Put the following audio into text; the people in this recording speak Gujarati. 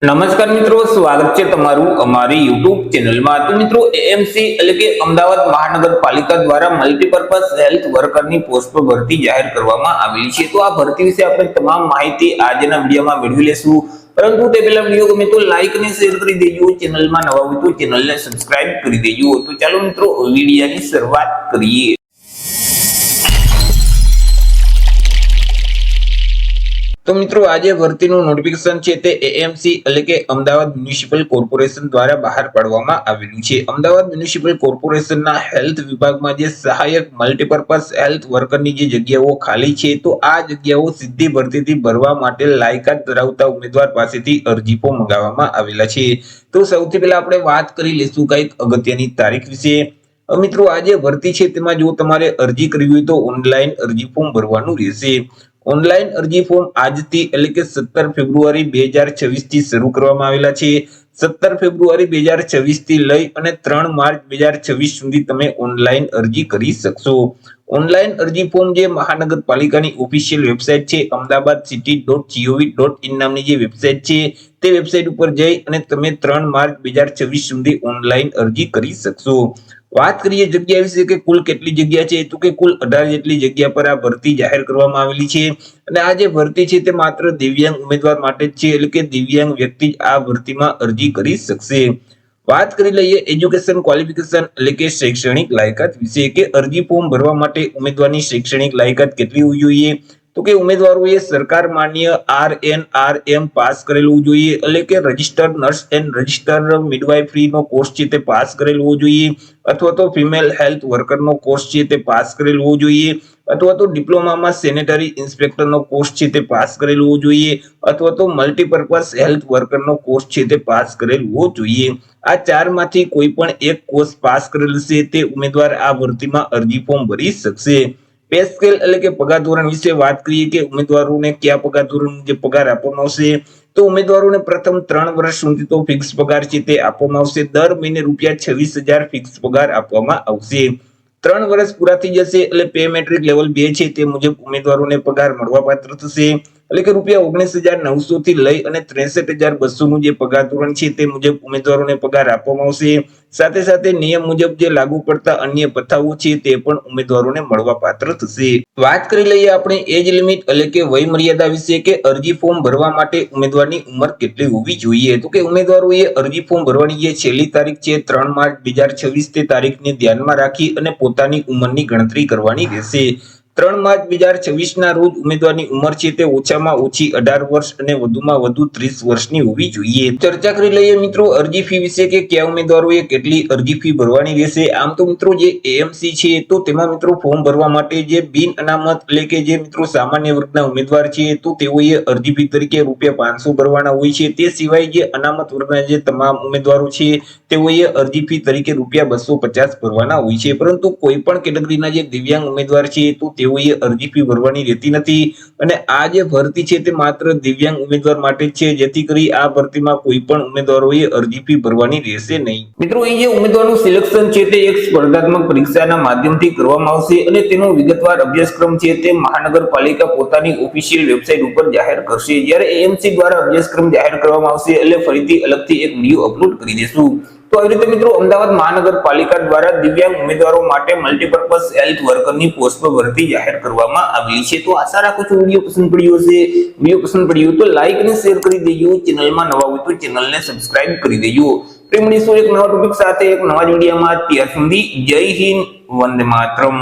નમસ્કાર મિત્રો, સ્વાગત છે તમારું અમારી YouTube ચેનલમાં। તો મિત્રો, એએમસી એટલે કે અમદાવાદ મહાનગરપાલિકા દ્વારા મલ્ટીપર્પઝ હેલ્થ વર્કરની પોસ્ટ પર ભરતી જાહેર કરવામાં આવેલી છે। તો આ ભરતી વિશે આપણે તમામ માહિતી આજના વિડીયોમાં મેળવી લેશું। પરંતુ તે પહેલા વિડીયો ગમે તો લાઈક અને શેર કરી દેજો, ચેનલમાં નવા હોય તો ચેનલને સબસ્ક્રાઇબ કરી દેજો। તો ચાલો મિત્રો, વિડીયોની શરૂઆત કરીએ। તો મિત્રો, આજે ભરતીનું નોટિફિકેશન છે તે એએમસી એટલે કે અમદાવાદ મ્યુનિસિપલ કોર્પોરેશન દ્વારા બહાર પાડવામાં આવેલું છે। અમદાવાદ મ્યુનિસિપલ કોર્પોરેશનના હેલ્થ વિભાગમાં જે સહાયક મલ્ટીપર્પઝ હેલ્થ વર્કરની જે જગ્યાઓ ખાલી છે, તો આ જગ્યાઓ સીધી ભરતીથી ભરવા માટે લાયકાત ધરાવતા ઉમેદવાર પાસેથી અરજી ફોર્મ મંગાવવામાં આવેલા છે। તો સૌથી પહેલા આપણે વાત કરી લઈશું કંઈક અગત્યની તારીખ વિશે। મિત્રો, આ જે ભરતી છે તેમાં જો તમારે અરજી કરવી હોય તો ઓનલાઈન અરજી ફોર્મ ભરવાનું રહેશે। ઓનલાઈન અરજી ફોર્મ આજથી એટલે કે 17 ફેબ્રુઆરી 2026 થી શરૂ કરવામાં આવેલા છે। 17 ફેબ્રુઆરી 2026 થી લઈ અને 3 માર્ચ 2026 સુધી તમે ઓનલાઈન અરજી કરી શકશો। ઓનલાઈન અરજી ફોર્મ જે મહાનગરપાલિકાની ઓફિશિયલ વેબસાઇટ છે ahmedabadcity.gov.in નામની જે વેબસાઇટ છે તે વેબસાઇટ ઉપર જઈ અને તમે 3 માર્ચ 2026 સુધી ઓનલાઈન અરજી કરી શકશો। વાત કરીએ જગ્યા વિશે કે કુલ કેટલી જગ્યા છે, તો કે કુલ 18 જેટલી જગ્યા પર આ ભરતી જાહેર કરવામાં આવેલી છે। અને આ જે ભરતી છે તે માત્ર દિવ્યાંગ ઉમેદવાર માટે જ છે, એટલે કે દિવ્યાંગ વ્યક્તિ આ ભરતીમાં અરજી કરી શકશે। વાત કરી લઈએ એજ્યુકેશન ક્વોલિફિકેશન એટલે કે શૈક્ષણિક લાયકાત વિશે કે અરજી ફોર્મ ભરવા માટે ઉમેદવારની શૈક્ષણિક લાયકાત કેટલી હોવી જોઈએ, તો કે ઉમેદવારોએ સરકાર માન્ય RNRM પાસ કરેલું જોઈએ, એટલે કે registered nurse and registered midwifery નો કોર્સ છે તે પાસ કરેલો હોવો જોઈએ, અથવા તો ફિમેલ હેલ્થ વર્કર નો કોર્સ છે તે પાસ કરેલો હોવો જોઈએ, અથવા તો ડિપ્લોમામાં સેનેટરી ઇન્સ્પેક્ટર નો કોર્સ છે તે પાસ કરેલો હોવો જોઈએ, અથવા તો મલ્ટીપર્પઝ હેલ્થ વર્કર નો કોર્સ છે તે પાસ કરેલો હોવો જોઈએ। આ ચારમાંથી કોઈ પણ એક કોર્સ પાસ કરેલ છે તે ઉમેદવાર આ ભરતીમાં અરજી ફોર્મ ભરી શકશે। પે સ્કેલ એટલે કે પગાર ધોરણ વિશે વાત કરીએ કે ઉમેદવારોને કયા પગાર ધોરણ જે પગાર આપવામાં આવશે, તો ઉમેદવારોને પ્રથમ 3 વર્ષ સુધી તો ફિક્સ પગાર છે તે આપવામાં આવશે। દર મહિને ₹26,000 ફિક્સ પગાર આપવામાં આવશે। 3 વર્ષ પૂરા થઈ જશે એટલે પે મેટ્રિક લેવલ 2 છે તે મુજબ ઉમેદવારોને પગાર મળવાપાત્ર થશે, એટલે કે ₹19,900 થી લઈ અને 63,200 નું જે પગાર ધોરણ છે તે મુજબ ઉમેદવારોને પગાર આપવામાં આવશે। સાથે સાથે નિયમ મુજબ જે લાગુ પડતા અન્ય ભથ્થાઓ છે તે પણ ઉમેદવારોને મળવાપાત્ર થશે। વાત કરી લઈએ આપણે એજ લિમિટ એટલે કે વય મર્યાદા વિશે કે અરજી ફોર્મ ભરવા માટે ઉમેદવારની ઉંમર કેટલી હોવી જોઈએ, તો કે ઉમેદવારોએ અરજી ફોર્મ ભરવાની જે છેલ્લી તારીખ છે 3 માર્ચ 2026 તે તારીખને ધ્યાનમાં રાખી અને પોતાની ઉંમરની ગણતરી કરવાની રહેશે। 3 માર્ચ 2026 ના રોજ ઉમેદવારની ઉંમર છે તે ઓછામાં ઓછી 18 વર્ષ અને વધુમાં વધુ 30 વર્ષની હોવી જોઈએ। ચર્ચા કરી લઈએ મિત્રો અરજી ફી વિશે કે કયા ઉમેદવારોએ કેટલી અરજી ફી ભરવાની રહેશે। આમ તો મિત્રો જે એએમસી છે તો તેમાં મિત્રો ફોર્મ ભરવા માટે જે બિન અનામત એટલે કે જે મિત્રો સામાન્ય વર્ગના ઉમેદવાર છે તો તેઓએ અરજી ફી તરીકે ₹500 ભરવાના હોય છે। તે સિવાય જે અનામત વર્ગના જે તમામ ઉમેદવારો છે તેઓએ અરજી ફી તરીકે ₹250 ભરવાના હોય છે। પરંતુ કોઈ પણ કેટેગરીના જે દિવ્યાંગ ઉમેદવાર છે તો તેઓએ અરજી ફી ભરવાની રહેતી નથી, અને આ જે ભરતી છે તે માત્ર દિવ્યાંગ ઉમેદવાર માટે જ છે, જેથી કરી આ ભરતીમાં કોઈ પણ ઉમેદવારોએ અરજી ફી ભરવાની રહેશે નહીં। મિત્રો, એ જે ઉમેદવારનું સિલેક્શન છે તે એક સ્પર્ધાત્મક પરીક્ષાના માધ્યમથી કરવામાં આવશે અને તેનો વિગતવાર અભ્યાસક્રમ છે તે મહાનગરપાલિકા પોતાની ઓફિશિયલ વેબસાઇટ ઉપર જાહેર કરશે। જ્યારે એએમસી દ્વારા અભ્યાસક્રમ જાહેર કરવામાં આવશે એટલે ફરીથી અલગથી એક વિડીયો અપલોડ કરી દેશું। તો આવી રીતે મિત્રો અમદાવાદ મહાનગરપાલિકા દ્વારા દિવ્યાંગ ઉમેદવારો માટે મલ્ટીપર્પઝ હેલ્થ વર્કરની પોસ્ટ પર ભરતી જાહેર કરવામાં આવી છે। તો આશા રાખું છું વિડીયો પસંદ પડ્યો હશે। વિડીયો પસંદ પડ્યો તો લાઈક અને શેર કરી દેજો, ચેનલમાં નવા હોય તો ચેનલને સબસ્ક્રાઇબ કરી દેજો। ફરી મળીશું એક નવા ટોપિક સાથે એક નવા વિડીયોમાં। ત્યાર સુધી જય હિન્દ, વંદે માતરમ।